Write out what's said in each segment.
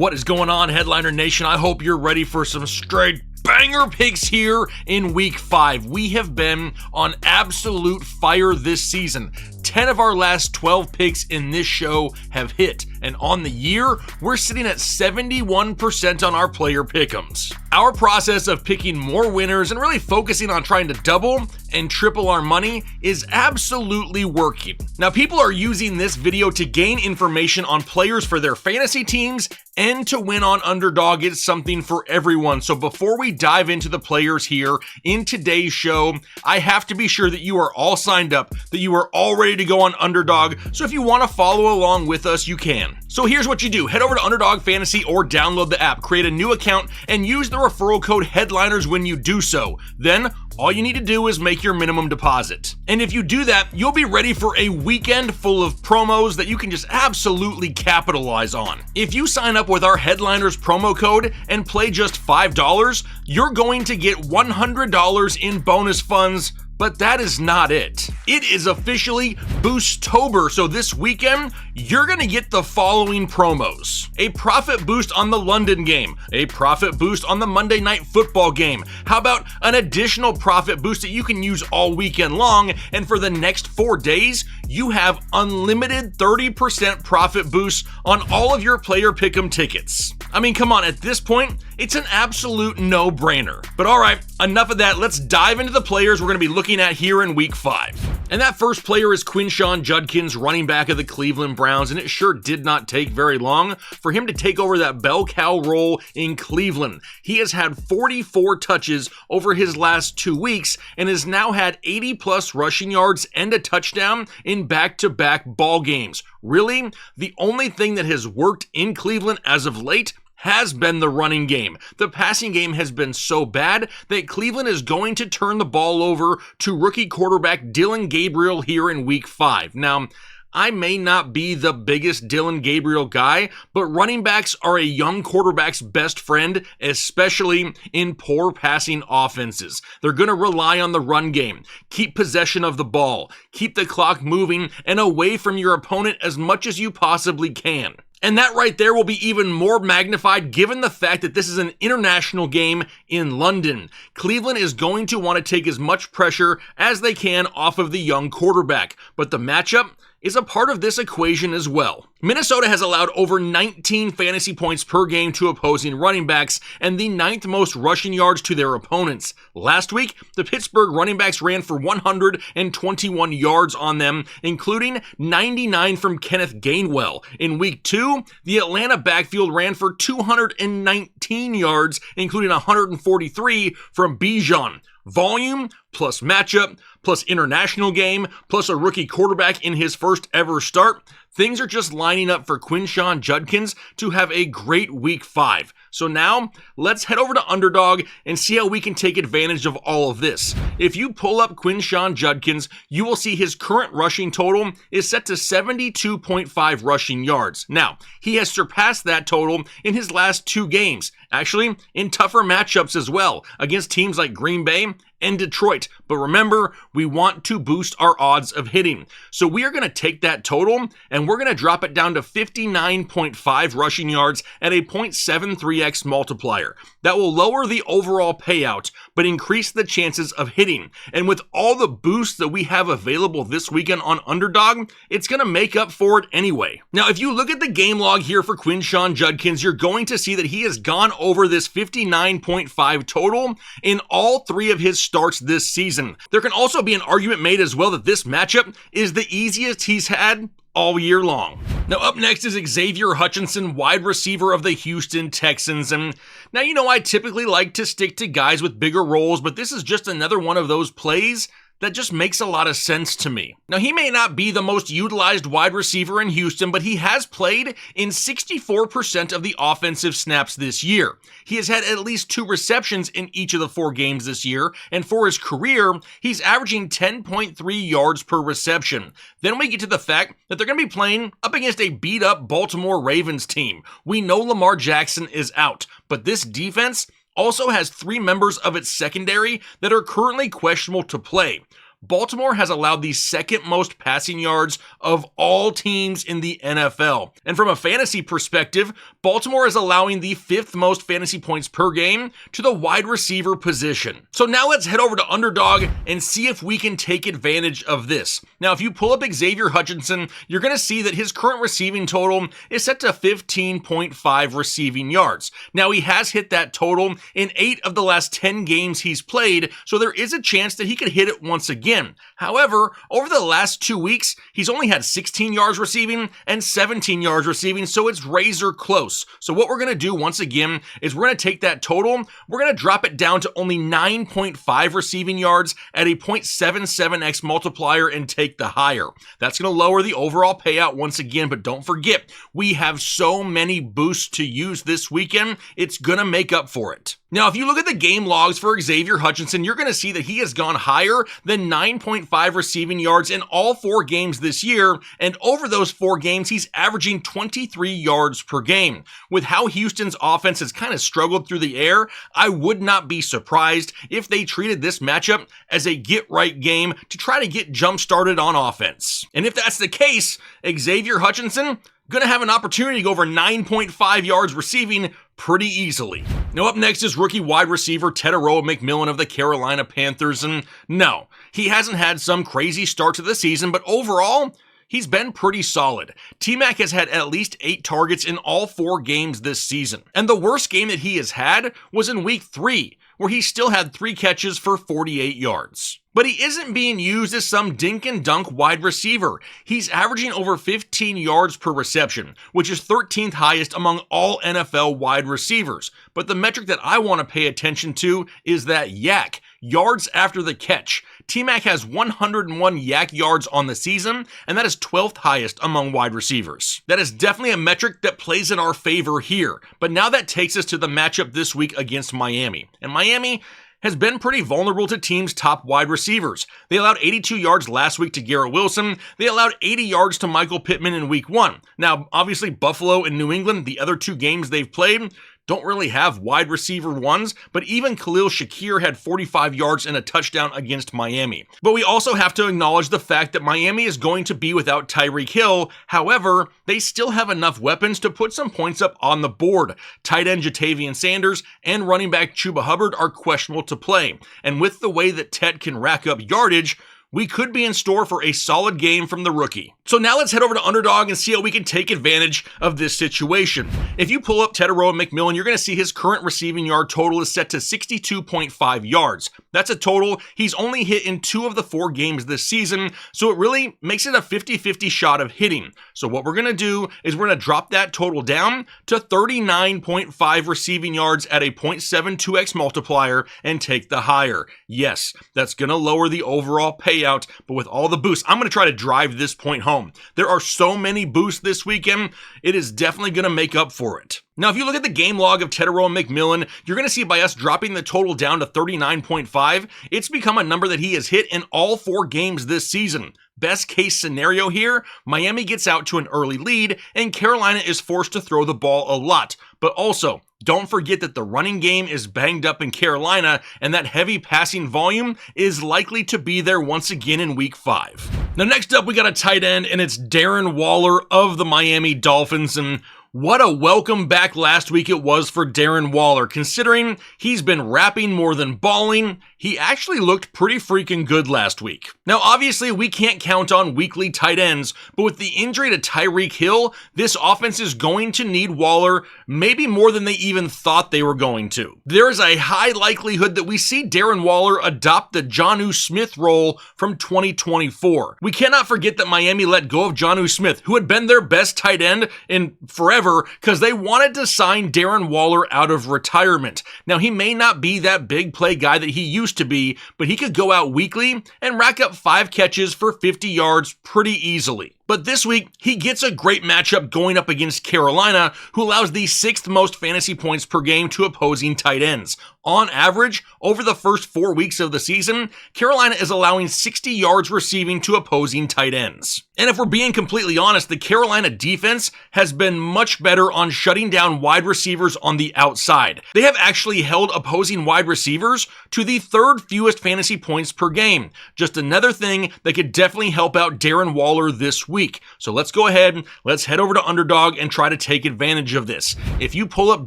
What is going on, Headliner Nation? I hope you're ready for some straight banger picks here in week 5. We have been on absolute fire this season. 10 of our last 12 picks in this show have hit, and on the year, we're sitting at 71% on our player pickems. Our process of picking more winners and really focusing on trying to double and triple our money is absolutely working. Now, people are using this video to gain information on players for their fantasy teams and to win on Underdog. Is something for everyone. So before we dive into the players here in today's show, I have to be sure that you are all signed up, that you are all ready to go on Underdog. So if you want to follow along with us, you can. So here's what you do. Head over to Underdog Fantasy or download the app, create a new account, and use the referral code HEADLINERS when you do so. Then all you need to do is make your minimum deposit. And if you do that, you'll be ready for a weekend full of promos that you can just absolutely capitalize on. If you sign up with our Headliners promo code and play just $5, you're going to get $100 in bonus funds. But that is not it. It is officially Boosttober, so this weekend, you're gonna get the following promos. A profit boost on the London game, a profit boost on the Monday Night Football game. How about an additional profit boost that you can use all weekend long, and for the next 4 days, you have unlimited 30% profit boosts on all of your player pick'em tickets. I mean, come on, at this point, it's an absolute no-brainer. But all right, enough of that. Let's dive into the players we're going to be looking at here in week 5. And that first player is Quinshon Judkins, running back of the Cleveland Browns, and it sure did not take very long for him to take over that bell cow role in Cleveland. He has had 44 touches over his last 2 weeks and has now had 80+ rushing yards and a touchdown in back-to-back ball games. Really, the only thing that has worked in Cleveland as of late has been the running game. The passing game has been so bad that Cleveland is going to turn the ball over to rookie quarterback Dillon Gabriel here in week 5. Now, I may not be the biggest Dillon Gabriel guy, but running backs are a young quarterback's best friend, especially in poor passing offenses. They're going to rely on the run game, keep possession of the ball, keep the clock moving and away from your opponent as much as you possibly can. And that right there will be even more magnified given the fact that this is an international game in London. Cleveland is going to want to take as much pressure as they can off of the young quarterback, but the matchup is a part of this equation as well. Minnesota has allowed over 19 fantasy points per game to opposing running backs and the 9th most rushing yards to their opponents. Last week, the Pittsburgh running backs ran for 121 yards on them, including 99 from Kenneth Gainwell. In week 2, the Atlanta backfield ran for 219 yards, including 143 from Bijan. Volume plus matchup plus international game plus a rookie quarterback in his first ever start. Things are just lining up for Quinshon Judkins to have a great week 5. So now, let's head over to Underdog and see how we can take advantage of all of this. If you pull up Quinshon Judkins, you will see his current rushing total is set to 72.5 rushing yards. Now, he has surpassed that total in his last 2 games, actually in tougher matchups as well, against teams like Green Bay and Detroit. But remember, we want to boost our odds of hitting. So we are going to take that total and we're going to drop it down to 59.5 rushing yards at a 0.73x multiplier. That will lower the overall payout, but increase the chances of hitting. And with all the boosts that we have available this weekend on Underdog, it's going to make up for it anyway. Now, if you look at the game log here for Quinshon Judkins, you're going to see that he has gone over this 59.5 total in all 3 of his starts this season. There can also be an argument made as well that this matchup is the easiest he's had all year long. Now up next is Xavier Hutchinson, wide receiver of the Houston Texans. And now, you know, I typically like to stick to guys with bigger roles, but this is just another one of those plays that just makes a lot of sense to me. Now, he may not be the most utilized wide receiver in Houston, but he has played in 64% of the offensive snaps this year. He has had at least 2 receptions in each of the 4 games this year, and for his career, he's averaging 10.3 yards per reception. Then we get to the fact that they're going to be playing up against a beat-up Baltimore Ravens team. We know Lamar Jackson is out, but this defense also has 3 members of its secondary that are currently questionable to play. Baltimore has allowed the second most passing yards of all teams in the NFL. And from a fantasy perspective, Baltimore is allowing the 5th most fantasy points per game to the wide receiver position. So now let's head over to Underdog and see if we can take advantage of this. Now, if you pull up Xavier Hutchinson, you're going to see that his current receiving total is set to 15.5 receiving yards. Now, he has hit that total in 8 of the last 10 games he's played, so there is a chance that he could hit it once again. However, over the last 2 weeks, he's only had 16 yards receiving and 17 yards receiving, so it's razor close. So what we're going to do once again is we're going to take that total, we're going to drop it down to only 9.5 receiving yards at a 0.77x multiplier and take the higher. That's going to lower the overall payout once again, but don't forget, we have so many boosts to use this weekend, it's going to make up for it. Now, if you look at the game logs for Xavier Hutchinson, you're going to see that he has gone higher than 9.5 receiving yards in all 4 games this year, and over those 4 games, he's averaging 23 yards per game. With how Houston's offense has kind of struggled through the air, I would not be surprised if they treated this matchup as a get-right game to try to get jump-started on offense. And if that's the case, Xavier Hutchinson going to have an opportunity to go over 9.5 yards receiving pretty easily. Now up next is rookie wide receiver Teteroa McMillan of the Carolina Panthers, and no, he hasn't had some crazy start to the season, but overall, he's been pretty solid. T-Mac has had at least 8 targets in all 4 games this season, and the worst game that he has had was in week 3, where he still had 3 catches for 48 yards. But he isn't being used as some dink and dunk wide receiver. He's averaging over 15 yards per reception, which is 13th highest among all NFL wide receivers. But the metric that I want to pay attention to is that yak, yards after the catch. T-Mac has 101 yak yards on the season, and that is 12th highest among wide receivers. That is definitely a metric that plays in our favor here. But now that takes us to the matchup this week against Miami. And Miami has been pretty vulnerable to teams' top wide receivers. They allowed 82 yards last week to Garrett Wilson. They allowed 80 yards to Michael Pittman in week 1. Now, obviously, Buffalo and New England, the other 2 games they've played, don't really have wide receiver ones, but even Khalil Shakir had 45 yards and a touchdown against Miami. But we also have to acknowledge the fact that Miami is going to be without Tyreek Hill. However, they still have enough weapons to put some points up on the board. Tight end Jatavian Sanders and running back Chuba Hubbard are questionable to play. And with the way that Tet can rack up yardage, we could be in store for a solid game from the rookie. So now let's head over to Underdog and see how we can take advantage of this situation. If you pull up Teteroa McMillan, you're going to see his current receiving yard total is set to 62.5 yards. That's a total he's only hit in 2 of the 4 games this season, so it really makes it a 50-50 shot of hitting. So what we're going to do is we're going to drop that total down to 39.5 receiving yards at a 0.72x multiplier and take the higher. Yes, that's going to lower the overall payout, but with all the boosts, I'm going to try to drive this point home. There are so many boosts this weekend, it is definitely going to make up for it. Now, if you look at the game log of Teteroa McMillan, you're going to see by us dropping the total down to 39.5, it's become a number that he has hit in all 4 games this season. Best case scenario here, Miami gets out to an early lead and Carolina is forced to throw the ball a lot. But also, don't forget that the running game is banged up in Carolina and that heavy passing volume is likely to be there once again in week 5. Now next up we got a tight end and it's Darren Waller of the Miami Dolphins, and what a welcome back last week it was for Darren Waller. Considering he's been rapping more than balling, he actually looked pretty freaking good last week. Now, obviously, we can't count on weekly tight ends, but with the injury to Tyreek Hill, this offense is going to need Waller maybe more than they even thought they were going to. There is a high likelihood that we see Darren Waller adopt the Jonnu Smith role from 2024. We cannot forget that Miami let go of Jonnu Smith, who had been their best tight end in forever, because they wanted to sign Darren Waller out of retirement. Now, he may not be that big play guy that he used to be, but he could go out weekly and rack up 5 catches for 50 yards pretty easily. But this week, he gets a great matchup going up against Carolina, who allows the 6th most fantasy points per game to opposing tight ends. On average, over the first 4 weeks of the season, Carolina is allowing 60 yards receiving to opposing tight ends. And if we're being completely honest, the Carolina defense has been much better on shutting down wide receivers on the outside. They have actually held opposing wide receivers to the 3rd fewest fantasy points per game. Just another thing that could definitely help out Darren Waller this week. So let's go ahead, let's head over to Underdog and try to take advantage of this. If you pull up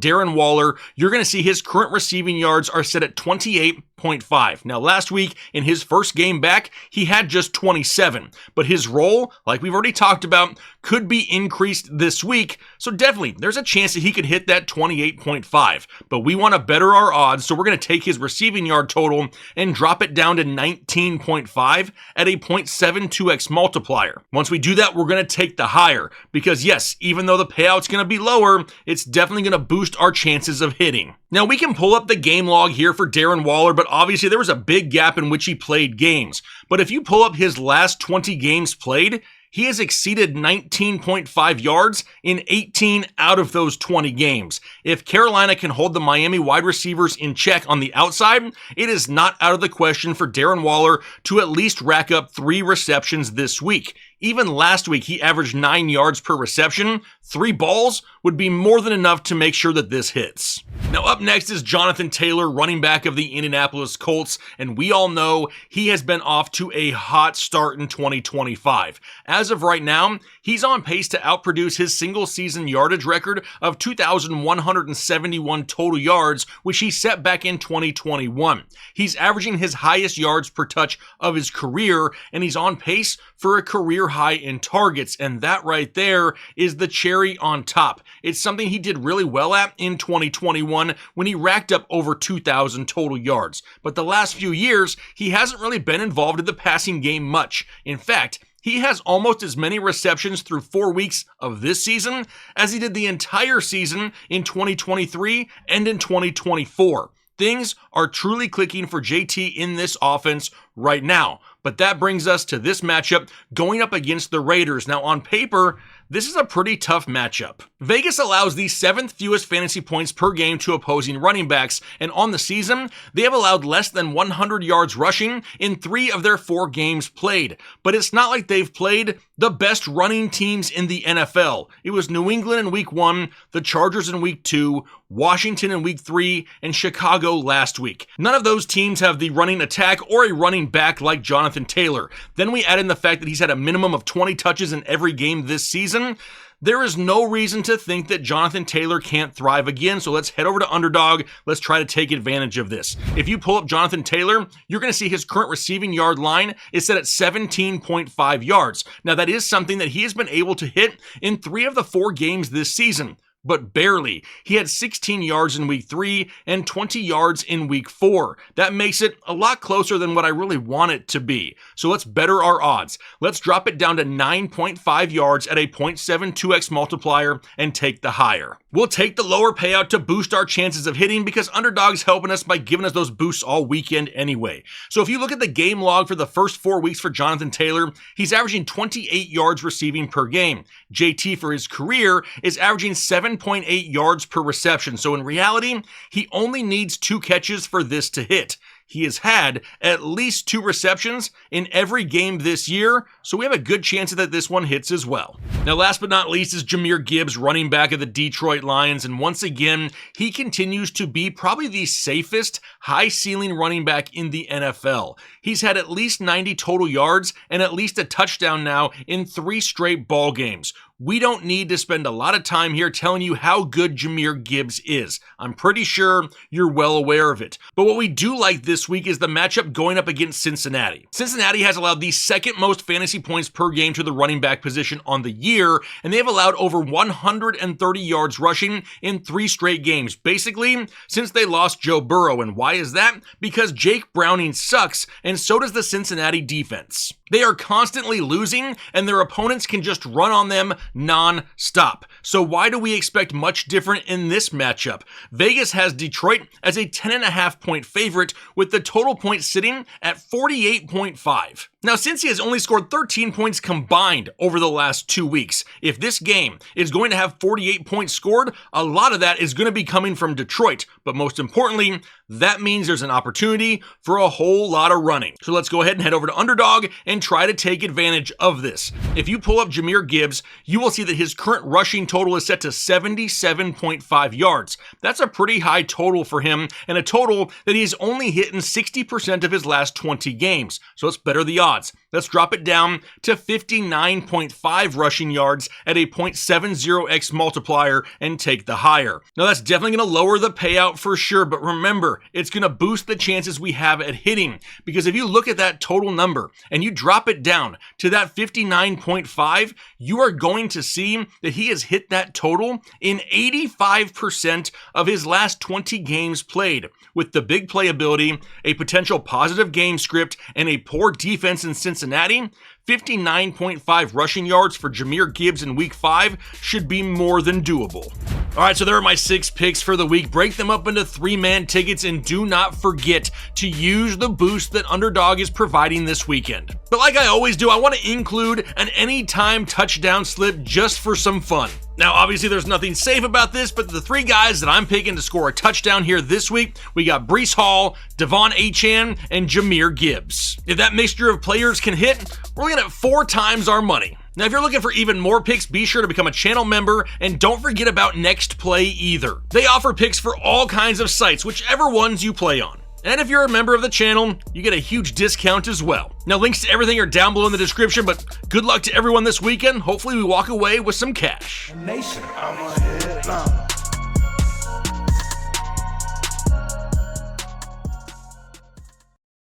Darren Waller, you're going to see his current receiving yards are set at 28.5. Now, last week in his first game back, he had just 27, but his role, like we've already talked about, could be increased this week. So definitely, there's a chance that he could hit that 28.5, but we want to better our odds. So we're going to take his receiving yard total and drop it down to 19.5 at a 0.72x multiplier. Once we do that, we're going to take the higher because yes, even though the payout's going to be lower, it's definitely going to boost our chances of hitting. Now we can pull up the game log here for Darren Waller, but obviously there was a big gap in which he played games. But if you pull up his last 20 games played, he has exceeded 19.5 yards in 18 out of those 20 games. If Carolina can hold the Miami wide receivers in check on the outside, it is not out of the question for Darren Waller to at least rack up 3 receptions this week. Even last week, he averaged 9 yards per reception. 3 balls would be more than enough to make sure that this hits. Now up next is Jonathan Taylor, running back of the Indianapolis Colts, and we all know he has been off to a hot start in 2025. As of right now, he's on pace to outproduce his single season yardage record of 2,171 total yards, which he set back in 2021. He's averaging his highest yards per touch of his career, and he's on pace for a career high in targets, and that right there is the cherry on top. It's something he did really well at in 2021 when he racked up over 2,000 total yards. But the last few years, he hasn't really been involved in the passing game much. In fact, he has almost as many receptions through 4 weeks of this season as he did the entire season in 2023 and in 2024. Things are truly clicking for JT in this offense right now. But that brings us to this matchup going up against the Raiders. Now, on paper, this is a pretty tough matchup. Vegas allows the 7th fewest fantasy points per game to opposing running backs, and on the season, they have allowed less than 100 yards rushing in 3 of their 4 games played. But it's not like they've played the best running teams in the NFL. It was New England in week 1, the Chargers in week 2, Washington in week 3, and Chicago last week. None of those teams have the running attack or a running back like Jonathan Taylor. Then we add in the fact that he's had a minimum of 20 touches in every game this season. There is no reason to think that Jonathan Taylor can't thrive again, so let's head over to Underdog. Let's try to take advantage of this. If you pull up Jonathan Taylor, you're going to see his current receiving yard line is set at 17.5 yards. Now, that is something that he has been able to hit in 3 of the 4 games this season, but barely. He had 16 yards in week 3 and 20 yards in week 4. That makes it a lot closer than what I really want it to be. So let's better our odds. Let's drop it down to 9.5 yards at a 0.72x multiplier and take the higher. We'll take the lower payout to boost our chances of hitting because Underdog's helping us by giving us those boosts all weekend anyway. So if you look at the game log for the first 4 weeks for Jonathan Taylor, he's averaging 28 yards receiving per game. JT for his career is averaging 7.8 yards per reception. So in reality, he only needs 2 catches for this to hit. He has had at least 2 receptions in every game this year, so we have a good chance that this one hits as well. Now, last but not least is Jahmyr Gibbs, running back of the Detroit Lions, and once again, he continues to be probably the safest, high-ceiling running back in the NFL. He's had at least 90 total yards and at least a touchdown now in 3 straight ball games. We don't need to spend a lot of time here telling you how good Jahmyr Gibbs is. I'm pretty sure you're well aware of it. But what we do like this week is the matchup going up against Cincinnati. Cincinnati has allowed the 2nd most fantasy points per game to the running back position on the year, and they have allowed over 130 yards rushing in 3 straight games, basically since they lost Joe Burrow. And why is that? Because Jake Browning sucks, and so does the Cincinnati defense. They are constantly losing, and their opponents can just run on them non-stop. So why do we expect much different in this matchup? Vegas has Detroit as a 10.5 point favorite with the total points sitting at 48.5. Now, since he has only scored 13 points combined over the last 2 weeks. If this game is going to have 48 points scored, a lot of that is going to be coming from Detroit. But most importantly, that means there's an opportunity for a whole lot of running. So let's go ahead and head over to Underdog and try to take advantage of this. If you pull up Jahmyr Gibbs, you will see that his current rushing total is set to 77.5 yards. That's a pretty high total for him, and a total that he's only hit in 60% of his last 20 games. So let's better the odds. Let's drop it down to 59.5 rushing yards at a 0.70x multiplier and take the higher. Now that's definitely going to lower the payout for sure, but remember, it's going to boost the chances we have at hitting, because if you look at that total number and you drop it down to that 59.5, you are going to see that he has hit that total in 85% of his last 20 games played. With the big playability, a potential positive game script, and a poor defense in Cincinnati, 59.5 rushing yards for Jahmyr Gibbs in week 5 should be more than doable. All right, so there are my 6 picks for the week. Break them up into 3-man tickets, and do not forget to use the boost that Underdog is providing this weekend. But like I always do, I want to include an anytime touchdown slip just for some fun. Now, obviously, there's nothing safe about this, but the 3 guys that I'm picking to score a touchdown here this week, we got Breece Hall, Devon Achane, and Jahmyr Gibbs. If that mixture of players can hit, we're looking at 4 times our money. Now, if you're looking for even more picks, be sure to become a channel member, and don't forget about NextPlay either. They offer picks for all kinds of sites, whichever ones you play on. And if you're a member of the channel, you get a huge discount as well. Now, links to everything are down below in the description, but good luck to everyone this weekend. Hopefully we walk away with some cash. Nation, I'm a headliner.